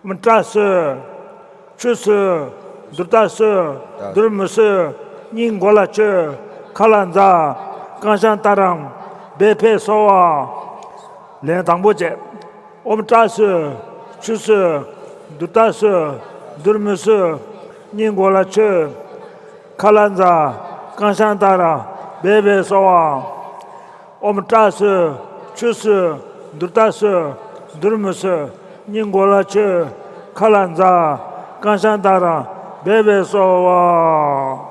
Mantrase, Chuse, Dutase, Durmuse, Ningolache, Kalanza, Kanshantarang, Bepe Soa, Lentangboje, Omtrase, Chuse, Dutase, Durmuse, Ningolache, Kalanza, Kanshantara, Bebe Soa, Omtrase, Chuse, Dutase, Durmuse, Ningolache, Kalanza, Kanshantara, Bebe Soa.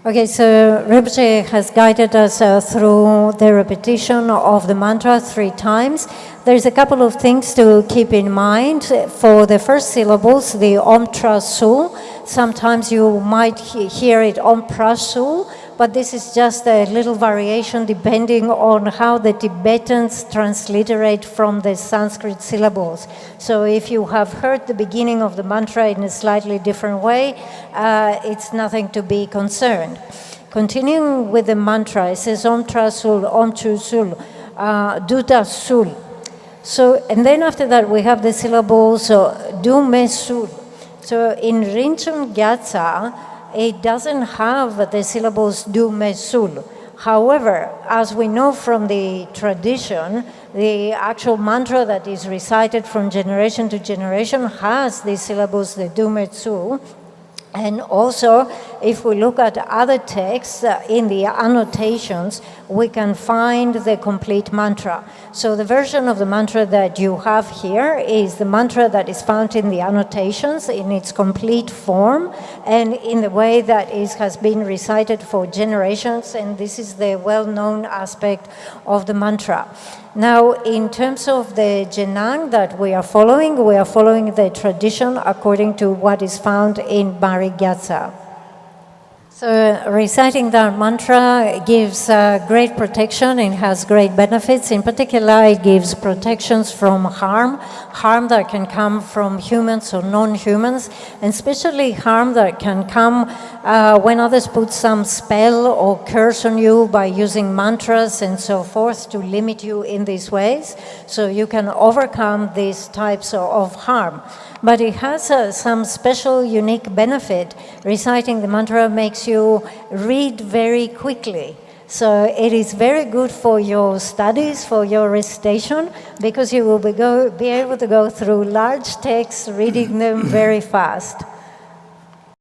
Okay, so Rinpoche has guided us through the repetition of the mantra 3 times. There's a couple of things to keep in mind. For the first syllables, the Om Tra Su, sometimes you might hear it Om Pra Su, but this is just a little variation depending on how the Tibetans transliterate from the Sanskrit syllables. So if you have heard the beginning of the mantra in a slightly different way, it's nothing to be concerned. Continuing with the mantra, it says Om Tra Sul, Om Chu Sul, Duta Sul. So, and then after that we have the syllables Du Me Sul. So in Rinchen Gyatsa, it doesn't have the syllables Du Me Sul. However, as we know from the tradition, the actual mantra that is recited from generation to generation has the syllables the Du Me Sul. And also, if we look at other texts in the annotations, we can find the complete mantra. So the version of the mantra that you have here is the mantra that is found in the annotations in its complete form and in the way that it has been recited for generations, and this is the well-known aspect of the mantra. Now, in terms of the Jenang that we are following the tradition according to what is found in Bari Gyatsa. So reciting that mantra gives great protection. It has great benefits. In particular, it gives protections from harm that can come from humans or non-humans, and especially harm that can come when others put some spell or curse on you by using mantras and so forth to limit you in these ways. So you can overcome these types of harm. But it has some special unique benefit. Reciting the mantra makes you read very quickly. So it is very good for your studies, for your recitation, because you will be able to go through large texts, reading them very fast.